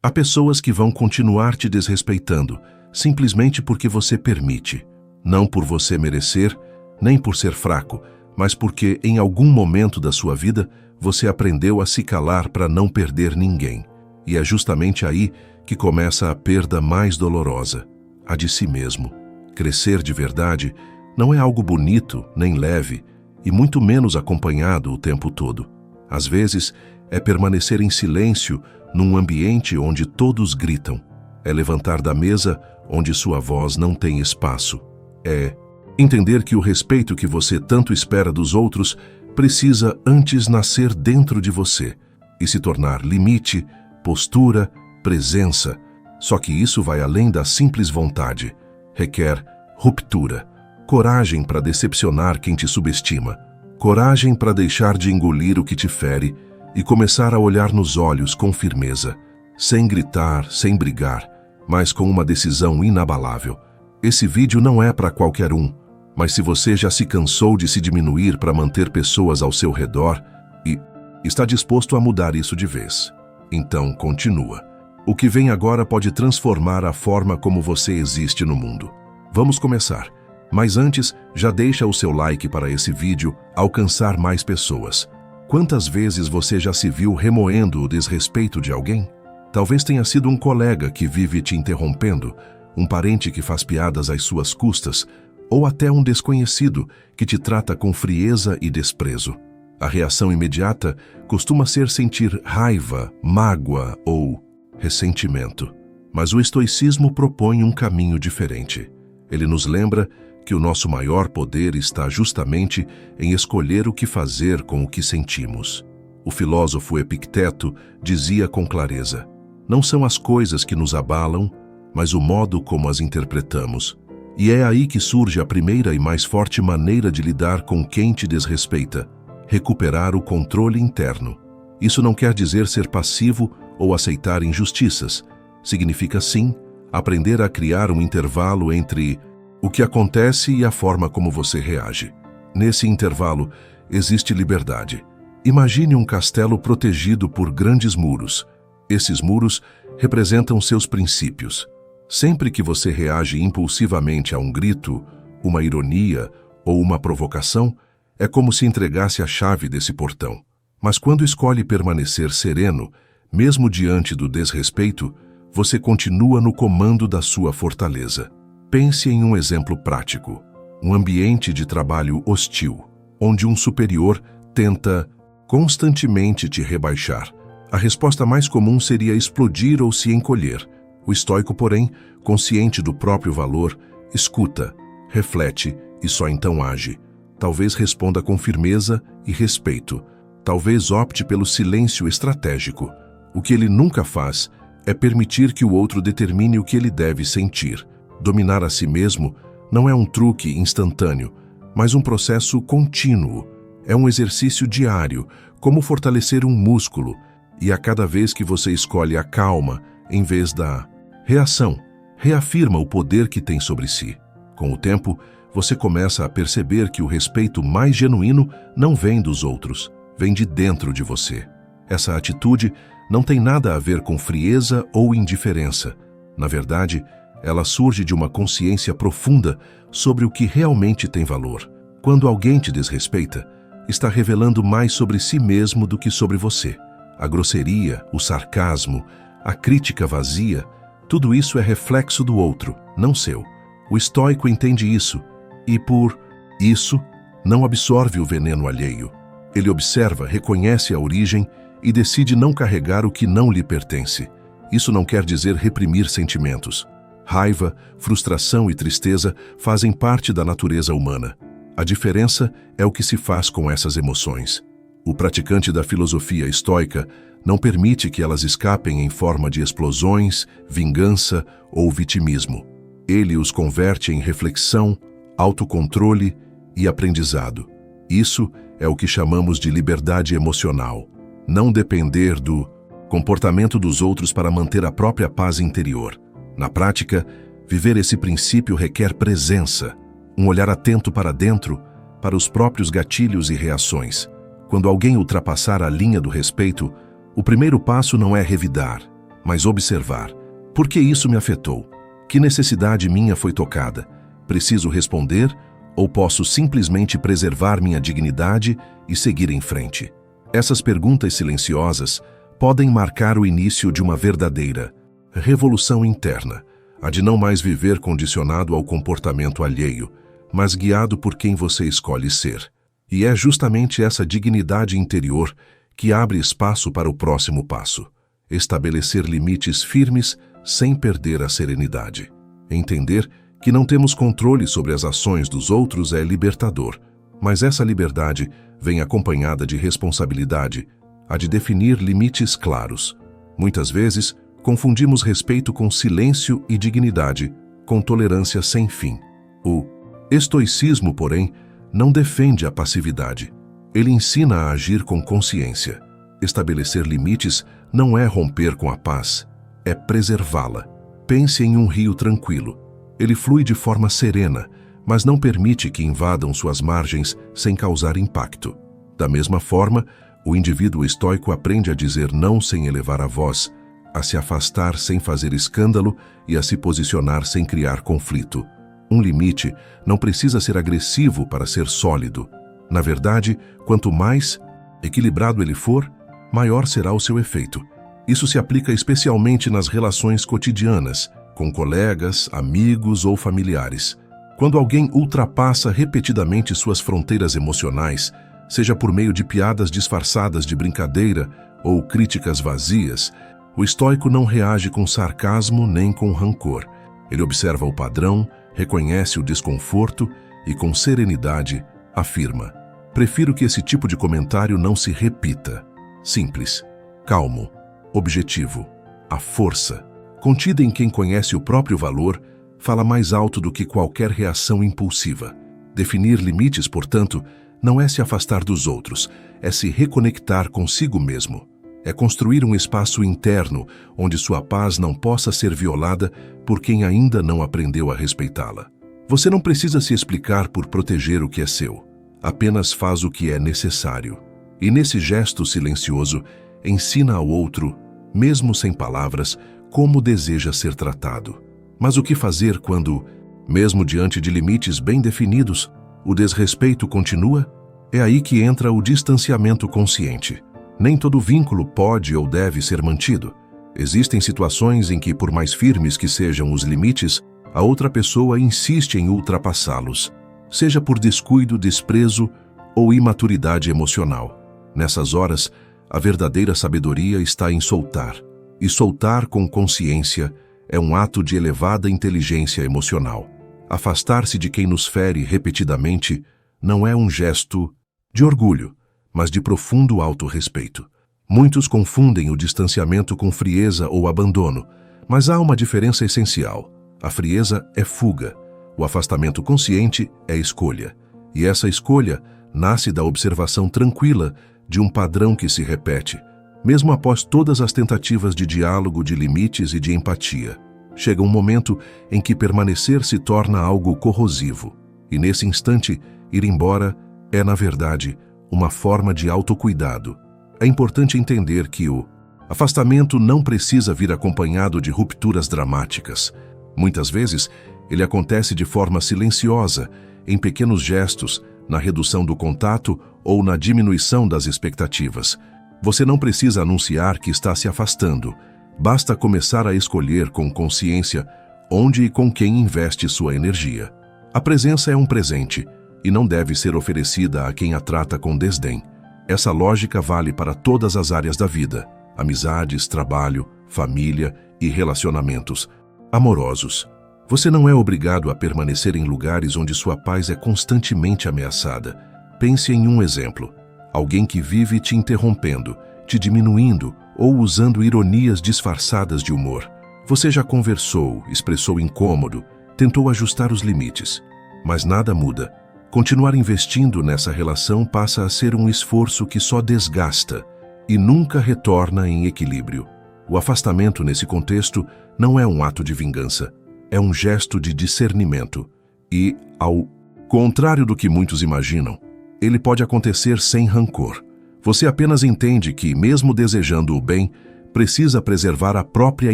Há pessoas que vão continuar te desrespeitando, simplesmente porque você permite. Não por você merecer, nem por ser fraco, mas porque em algum momento da sua vida você aprendeu a se calar para não perder ninguém. E é justamente aí que começa a perda mais dolorosa, a de si mesmo. Crescer de verdade não é algo bonito nem leve, e muito menos acompanhado o tempo todo. Às vezes, é permanecer em silêncio num ambiente onde todos gritam. É levantar da mesa onde sua voz não tem espaço. É entender que o respeito que você tanto espera dos outros precisa antes nascer dentro de você e se tornar limite, postura, presença. Só que isso vai além da simples vontade. Requer ruptura, coragem para decepcionar quem te subestima, coragem para deixar de engolir o que te fere e começar a olhar nos olhos com firmeza, sem gritar, sem brigar, mas com uma decisão inabalável. Esse vídeo não é para qualquer um, mas se você já se cansou de se diminuir para manter pessoas ao seu redor e está disposto a mudar isso de vez, então continua. O que vem agora pode transformar a forma como você existe no mundo. Vamos começar. Mas antes, já deixa o seu like para esse vídeo alcançar mais pessoas. Quantas vezes você já se viu remoendo o desrespeito de alguém? Talvez tenha sido um colega que vive te interrompendo, um parente que faz piadas às suas custas, ou até um desconhecido que te trata com frieza e desprezo. A reação imediata costuma ser sentir raiva, mágoa ou ressentimento. Mas o estoicismo propõe um caminho diferente. Ele nos lembra que o nosso maior poder está justamente em escolher o que fazer com o que sentimos. O filósofo Epicteto dizia com clareza: não são as coisas que nos abalam, mas o modo como as interpretamos. E é aí que surge a primeira e mais forte maneira de lidar com quem te desrespeita: recuperar o controle interno. Isso não quer dizer ser passivo ou aceitar injustiças. Significa, sim, aprender a criar um intervalo entre o que acontece e a forma como você reage. Nesse intervalo, existe liberdade. Imagine um castelo protegido por grandes muros. Esses muros representam seus princípios. Sempre que você reage impulsivamente a um grito, uma ironia ou uma provocação, é como se entregasse a chave desse portão. Mas quando escolhe permanecer sereno, mesmo diante do desrespeito, você continua no comando da sua fortaleza. Pense em um exemplo prático: um ambiente de trabalho hostil, onde um superior tenta constantemente te rebaixar. A resposta mais comum seria explodir ou se encolher. O estoico, porém, consciente do próprio valor, escuta, reflete e só então age. Talvez responda com firmeza e respeito. Talvez opte pelo silêncio estratégico. O que ele nunca faz é permitir que o outro determine o que ele deve sentir. Dominar a si mesmo não é um truque instantâneo, mas um processo contínuo. É um exercício diário, como fortalecer um músculo, e a cada vez que você escolhe a calma em vez da reação, reafirma o poder que tem sobre si. Com o tempo, você começa a perceber que o respeito mais genuíno não vem dos outros, vem de dentro de você. Essa atitude não tem nada a ver com frieza ou indiferença. Na verdade, ela surge de uma consciência profunda sobre o que realmente tem valor. Quando alguém te desrespeita, está revelando mais sobre si mesmo do que sobre você. A grosseria, o sarcasmo, a crítica vazia, tudo isso é reflexo do outro, não seu. O estoico entende isso e, por isso, não absorve o veneno alheio. Ele observa, reconhece a origem e decide não carregar o que não lhe pertence. Isso não quer dizer reprimir sentimentos. Raiva, frustração e tristeza fazem parte da natureza humana. A diferença é o que se faz com essas emoções. O praticante da filosofia estoica não permite que elas escapem em forma de explosões, vingança ou vitimismo. Ele os converte em reflexão, autocontrole e aprendizado. Isso é o que chamamos de liberdade emocional. Não depender do comportamento dos outros para manter a própria paz interior. Na prática, viver esse princípio requer presença, um olhar atento para dentro, para os próprios gatilhos e reações. Quando alguém ultrapassar a linha do respeito, o primeiro passo não é revidar, mas observar. Por que isso me afetou? Que necessidade minha foi tocada? Preciso responder ou posso simplesmente preservar minha dignidade e seguir em frente? Essas perguntas silenciosas podem marcar o início de uma verdadeira revolução interna, a de não mais viver condicionado ao comportamento alheio, mas guiado por quem você escolhe ser. E é justamente essa dignidade interior que abre espaço para o próximo passo: estabelecer limites firmes sem perder a serenidade. Entender que não temos controle sobre as ações dos outros é libertador, mas essa liberdade vem acompanhada de responsabilidade, a de definir limites claros. Muitas vezes, confundimos respeito com silêncio e dignidade, com tolerância sem fim. O estoicismo, porém, não defende a passividade. Ele ensina a agir com consciência. Estabelecer limites não é romper com a paz, é preservá-la. Pense em um rio tranquilo. Ele flui de forma serena, mas não permite que invadam suas margens sem causar impacto. Da mesma forma, o indivíduo estoico aprende a dizer não sem elevar a voz, a se afastar sem fazer escândalo e a se posicionar sem criar conflito. Um limite não precisa ser agressivo para ser sólido. Na verdade, quanto mais equilibrado ele for, maior será o seu efeito. Isso se aplica especialmente nas relações cotidianas, com colegas, amigos ou familiares. Quando alguém ultrapassa repetidamente suas fronteiras emocionais, seja por meio de piadas disfarçadas de brincadeira ou críticas vazias, o estoico não reage com sarcasmo nem com rancor. Ele observa o padrão, reconhece o desconforto e, com serenidade, afirma: prefiro que esse tipo de comentário não se repita. Simples, calmo, objetivo. A força, contida em quem conhece o próprio valor, fala mais alto do que qualquer reação impulsiva. Definir limites, portanto, não é se afastar dos outros, é se reconectar consigo mesmo. É construir um espaço interno onde sua paz não possa ser violada por quem ainda não aprendeu a respeitá-la. Você não precisa se explicar por proteger o que é seu. Apenas faz o que é necessário. E nesse gesto silencioso, ensina ao outro, mesmo sem palavras, como deseja ser tratado. Mas o que fazer quando, mesmo diante de limites bem definidos, o desrespeito continua? É aí que entra o distanciamento consciente. Nem todo vínculo pode ou deve ser mantido. Existem situações em que, por mais firmes que sejam os limites, a outra pessoa insiste em ultrapassá-los, seja por descuido, desprezo ou imaturidade emocional. Nessas horas, a verdadeira sabedoria está em soltar. E soltar com consciência é um ato de elevada inteligência emocional. Afastar-se de quem nos fere repetidamente não é um gesto de orgulho, mas de profundo autorrespeito. Muitos confundem o distanciamento com frieza ou abandono, mas há uma diferença essencial. A frieza é fuga, o afastamento consciente é escolha. E essa escolha nasce da observação tranquila de um padrão que se repete, mesmo após todas as tentativas de diálogo, de limites e de empatia. Chega um momento em que permanecer se torna algo corrosivo, e nesse instante, ir embora é, na verdade, uma forma de autocuidado. É importante entender que o afastamento não precisa vir acompanhado de rupturas dramáticas. Muitas vezes, ele acontece de forma silenciosa, em pequenos gestos, na redução do contato ou na diminuição das expectativas. Você não precisa anunciar que está se afastando. Basta começar a escolher com consciência onde e com quem investe sua energia. A presença é um presente e não deve ser oferecida a quem a trata com desdém. Essa lógica vale para todas as áreas da vida: amizades, trabalho, família e relacionamentos amorosos. Você não é obrigado a permanecer em lugares onde sua paz é constantemente ameaçada. Pense em um exemplo: alguém que vive te interrompendo, te diminuindo ou usando ironias disfarçadas de humor. Você já conversou, expressou incômodo, tentou ajustar os limites, mas nada muda. Continuar investindo nessa relação passa a ser um esforço que só desgasta e nunca retorna em equilíbrio. O afastamento nesse contexto não é um ato de vingança, é um gesto de discernimento. E, ao contrário do que muitos imaginam, ele pode acontecer sem rancor. Você apenas entende que, mesmo desejando o bem, precisa preservar a própria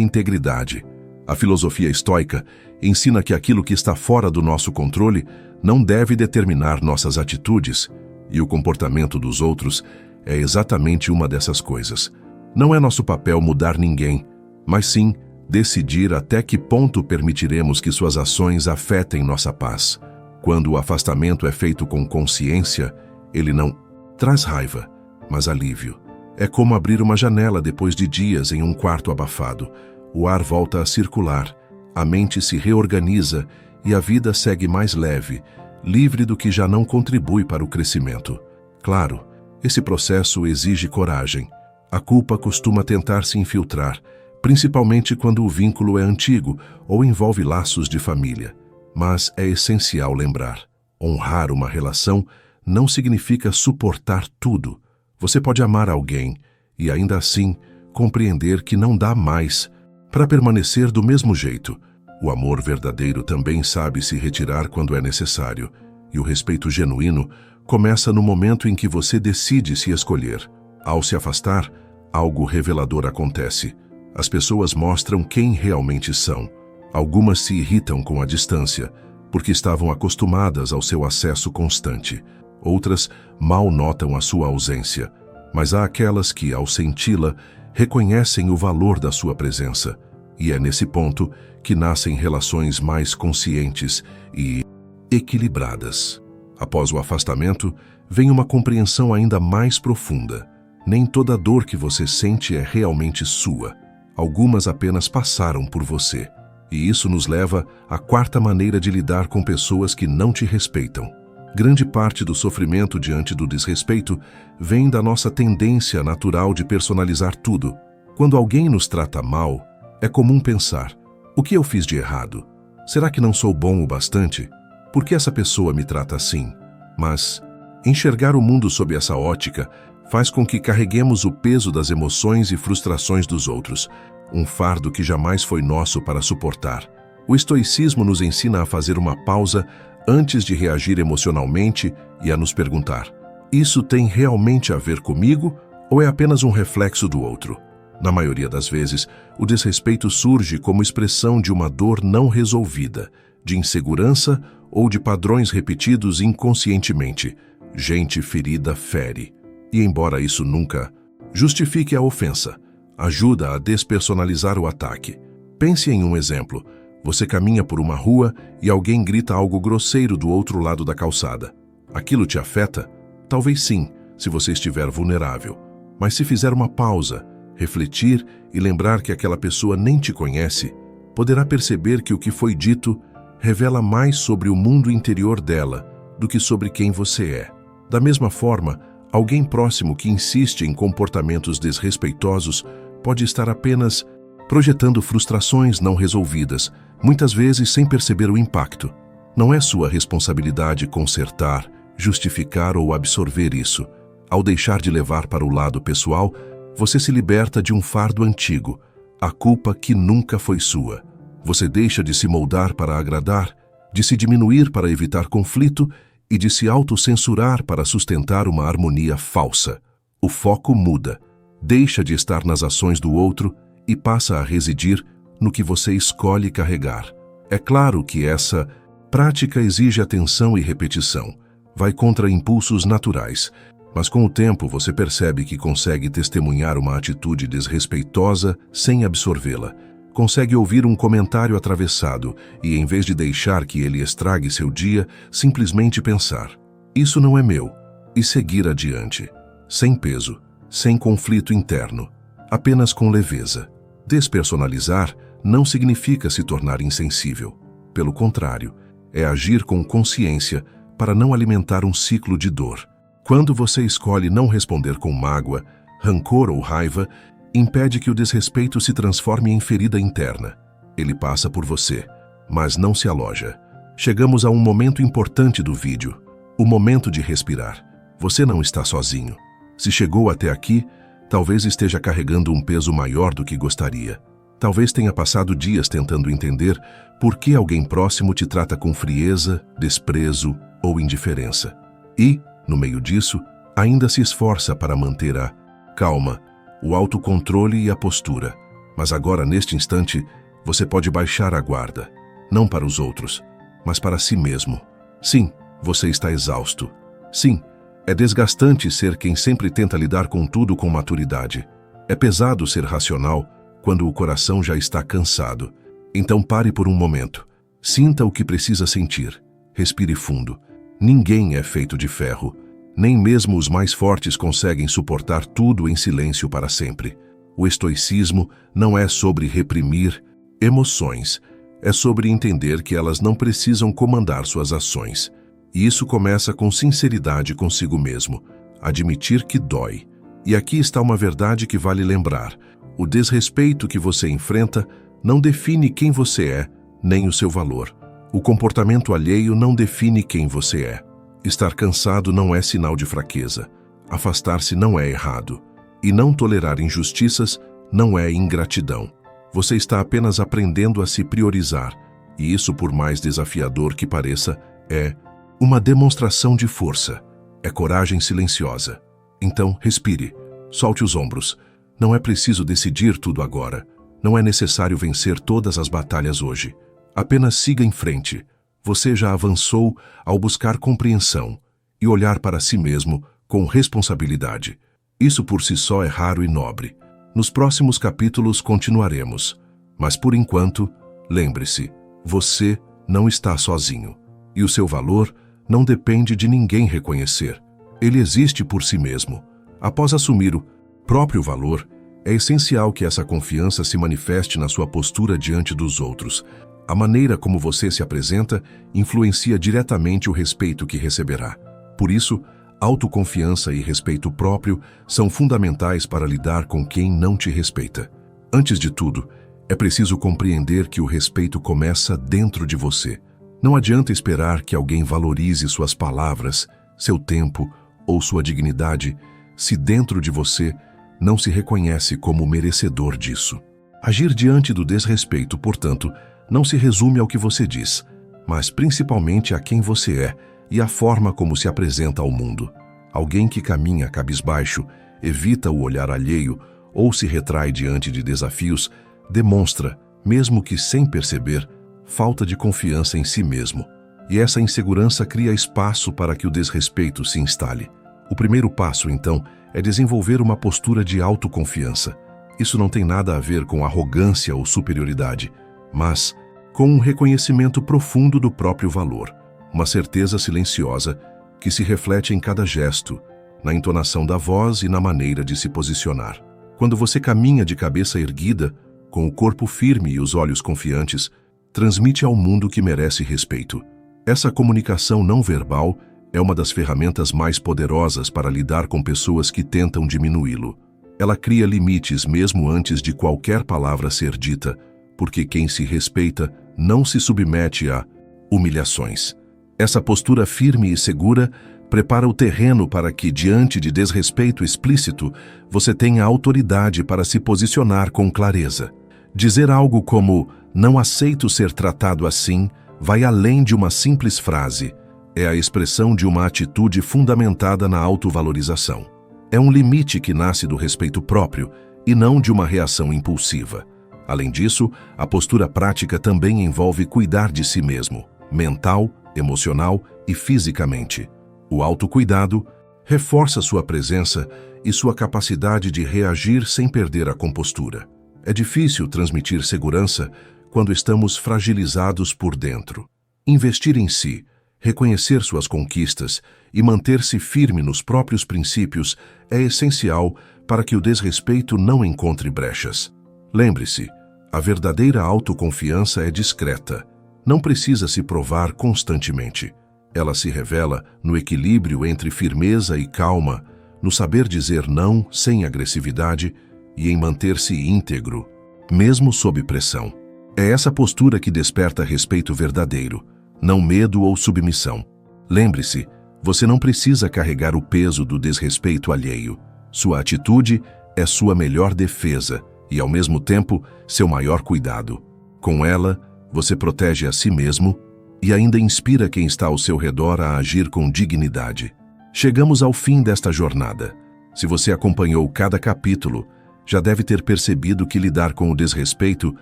integridade. A filosofia estoica ensina que aquilo que está fora do nosso controle não deve determinar nossas atitudes, e o comportamento dos outros é exatamente uma dessas coisas. Não é nosso papel mudar ninguém, mas sim decidir até que ponto permitiremos que suas ações afetem nossa paz. Quando o afastamento é feito com consciência, ele não traz raiva, mas alívio. É como abrir uma janela depois de dias em um quarto abafado. O ar volta a circular, a mente se reorganiza e a vida segue mais leve, livre do que já não contribui para o crescimento. Claro, esse processo exige coragem. A culpa costuma tentar se infiltrar, principalmente quando o vínculo é antigo ou envolve laços de família. Mas é essencial lembrar: honrar uma relação não significa suportar tudo. Você pode amar alguém e, ainda assim, compreender que não dá mais para permanecer do mesmo jeito. O amor verdadeiro também sabe se retirar quando é necessário, e o respeito genuíno começa no momento em que você decide se escolher. Ao se afastar, algo revelador acontece. As pessoas mostram quem realmente são. Algumas se irritam com a distância, porque estavam acostumadas ao seu acesso constante. Outras mal notam a sua ausência, mas há aquelas que, ao senti-la, reconhecem o valor da sua presença. E é nesse ponto que nascem relações mais conscientes e equilibradas. Após o afastamento, vem uma compreensão ainda mais profunda. Nem toda dor que você sente é realmente sua. Algumas apenas passaram por você. E isso nos leva à quarta maneira de lidar com pessoas que não te respeitam. Grande parte do sofrimento diante do desrespeito vem da nossa tendência natural de personalizar tudo. Quando alguém nos trata mal, é comum pensar: o que eu fiz de errado? Será que não sou bom o bastante? Por que essa pessoa me trata assim? Mas enxergar o mundo sob essa ótica faz com que carreguemos o peso das emoções e frustrações dos outros, um fardo que jamais foi nosso para suportar. O estoicismo nos ensina a fazer uma pausa antes de reagir emocionalmente e a nos perguntar: isso tem realmente a ver comigo ou é apenas um reflexo do outro? Na maioria das vezes, o desrespeito surge como expressão de uma dor não resolvida, de insegurança ou de padrões repetidos inconscientemente. Gente ferida fere. E embora isso nunca justifique a ofensa, ajuda a despersonalizar o ataque. Pense em um exemplo. Você caminha por uma rua e alguém grita algo grosseiro do outro lado da calçada. Aquilo te afeta? Talvez sim, se você estiver vulnerável. Mas se fizer uma pausa, refletir e lembrar que aquela pessoa nem te conhece, poderá perceber que o que foi dito revela mais sobre o mundo interior dela do que sobre quem você é. Da mesma forma, alguém próximo que insiste em comportamentos desrespeitosos pode estar apenas projetando frustrações não resolvidas, muitas vezes sem perceber o impacto. Não é sua responsabilidade consertar, justificar ou absorver isso. Ao deixar de levar para o lado pessoal, você se liberta de um fardo antigo, a culpa que nunca foi sua. Você deixa de se moldar para agradar, de se diminuir para evitar conflito e de se autocensurar para sustentar uma harmonia falsa. O foco muda, deixa de estar nas ações do outro e passa a residir no que você escolhe carregar. É claro que essa prática exige atenção e repetição, vai contra impulsos naturais, mas com o tempo você percebe que consegue testemunhar uma atitude desrespeitosa sem absorvê-la. Consegue ouvir um comentário atravessado e, em vez de deixar que ele estrague seu dia, simplesmente pensar: isso não é meu, e seguir adiante, sem peso, sem conflito interno, apenas com leveza. Despersonalizar não significa se tornar insensível. Pelo contrário, é agir com consciência para não alimentar um ciclo de dor. Quando você escolhe não responder com mágoa, rancor ou raiva, impede que o desrespeito se transforme em ferida interna. Ele passa por você, mas não se aloja. Chegamos a um momento importante do vídeo, o momento de respirar. Você não está sozinho. Se chegou até aqui, talvez esteja carregando um peso maior do que gostaria. Talvez tenha passado dias tentando entender por que alguém próximo te trata com frieza, desprezo ou indiferença. E, no meio disso, ainda se esforça para manter a calma o autocontrole e a postura. Mas agora, neste instante, você pode baixar a guarda, não para os outros, mas para si mesmo. Sim, você está exausto. Sim, é desgastante ser quem sempre tenta lidar com tudo com maturidade. É pesado ser racional quando o coração já está cansado. Então pare por um momento. Sinta o que precisa sentir. Respire fundo. Ninguém é feito de ferro. Nem mesmo os mais fortes conseguem suportar tudo em silêncio para sempre. O estoicismo não é sobre reprimir emoções. É sobre entender que elas não precisam comandar suas ações. E isso começa com sinceridade consigo mesmo. Admitir que dói. E aqui está uma verdade que vale lembrar. O desrespeito que você enfrenta não define quem você é, nem o seu valor. O comportamento alheio não define quem você é. Estar cansado não é sinal de fraqueza. Afastar-se não é errado. E não tolerar injustiças não é ingratidão. Você está apenas aprendendo a se priorizar. E isso, por mais desafiador que pareça, é uma demonstração de força. É coragem silenciosa. Então, respire. Solte os ombros. Não é preciso decidir tudo agora. Não é necessário vencer todas as batalhas hoje. Apenas siga em frente. Você já avançou ao buscar compreensão e olhar para si mesmo com responsabilidade. Isso por si só é raro e nobre. Nos próximos capítulos continuaremos. Mas por enquanto, lembre-se, você não está sozinho. E o seu valor não depende de ninguém reconhecer. Ele existe por si mesmo. Após assumir o próprio valor, é essencial que essa confiança se manifeste na sua postura diante dos outros. A maneira como você se apresenta influencia diretamente o respeito que receberá. Por isso, autoconfiança e respeito próprio são fundamentais para lidar com quem não te respeita. Antes de tudo, é preciso compreender que o respeito começa dentro de você. Não adianta esperar que alguém valorize suas palavras, seu tempo ou sua dignidade, se dentro de você não se reconhece como merecedor disso. Agir diante do desrespeito, portanto, não se resume ao que você diz, mas principalmente a quem você é e a forma como se apresenta ao mundo. Alguém que caminha cabisbaixo, evita o olhar alheio ou se retrai diante de desafios, demonstra, mesmo que sem perceber, falta de confiança em si mesmo. E essa insegurança cria espaço para que o desrespeito se instale. O primeiro passo, então, é desenvolver uma postura de autoconfiança. Isso não tem nada a ver com arrogância ou superioridade, mas com um reconhecimento profundo do próprio valor, uma certeza silenciosa que se reflete em cada gesto, na entonação da voz e na maneira de se posicionar. Quando você caminha de cabeça erguida, com o corpo firme e os olhos confiantes, transmite ao mundo que merece respeito. Essa comunicação não verbal é uma das ferramentas mais poderosas para lidar com pessoas que tentam diminuí-lo. Ela cria limites mesmo antes de qualquer palavra ser dita, porque quem se respeita não se submete a humilhações. Essa postura firme e segura prepara o terreno para que, diante de desrespeito explícito, você tenha autoridade para se posicionar com clareza. Dizer algo como "não aceito ser tratado assim" vai além de uma simples frase. É a expressão de uma atitude fundamentada na autovalorização. É um limite que nasce do respeito próprio e não de uma reação impulsiva. Além disso, a postura prática também envolve cuidar de si mesmo, mental, emocional e fisicamente. O autocuidado reforça sua presença e sua capacidade de reagir sem perder a compostura. É difícil transmitir segurança quando estamos fragilizados por dentro. Investir em si, reconhecer suas conquistas e manter-se firme nos próprios princípios é essencial para que o desrespeito não encontre brechas. Lembre-se, a verdadeira autoconfiança é discreta. Não precisa se provar constantemente. Ela se revela no equilíbrio entre firmeza e calma, no saber dizer não sem agressividade e em manter-se íntegro, mesmo sob pressão. É essa postura que desperta respeito verdadeiro, não medo ou submissão. Lembre-se, você não precisa carregar o peso do desrespeito alheio. Sua atitude é sua melhor defesa e, ao mesmo tempo, seu maior cuidado. Com ela, você protege a si mesmo e ainda inspira quem está ao seu redor a agir com dignidade. Chegamos ao fim desta jornada. Se você acompanhou cada capítulo, Já deve ter percebido que lidar com o desrespeito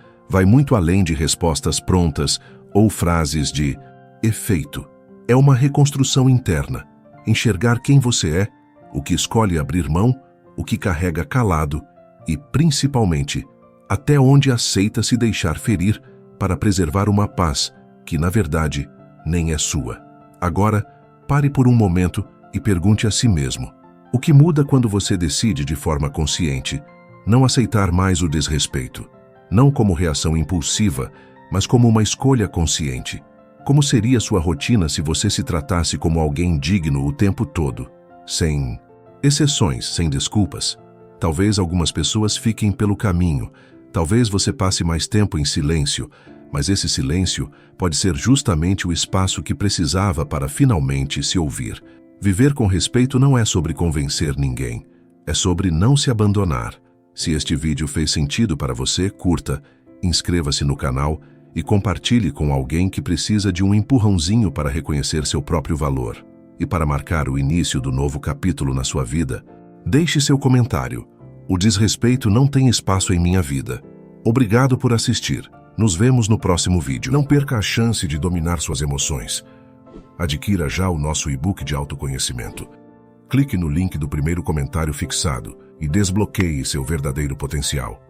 vai muito além de respostas prontas ou frases de efeito. É uma reconstrução interna. Enxergar quem você é, o que escolhe abrir mão, o que carrega calado e, principalmente, até onde aceita se deixar ferir para preservar uma paz que, na verdade, nem é sua. Agora, pare por um momento e pergunte a si mesmo: o que muda quando você decide de forma consciente não aceitar mais o desrespeito? Não como reação impulsiva, mas como uma escolha consciente. Como seria sua rotina se você se tratasse como alguém digno o tempo todo? Sem exceções, sem desculpas. Talvez algumas pessoas fiquem pelo caminho. Talvez você passe mais tempo em silêncio, mas esse silêncio pode ser justamente o espaço que precisava para finalmente se ouvir. Viver com respeito não é sobre convencer ninguém. É sobre não se abandonar. Se este vídeo fez sentido para você, curta, inscreva-se no canal e compartilhe com alguém que precisa de um empurrãozinho para reconhecer seu próprio valor. E para marcar o início do novo capítulo na sua vida, deixe seu comentário. O desrespeito não tem espaço em minha vida. Obrigado por assistir. Nos vemos no próximo vídeo. Não perca a chance de dominar suas emoções. Adquira já o nosso e-book de autoconhecimento. Clique no link do primeiro comentário fixado e desbloqueie seu verdadeiro potencial.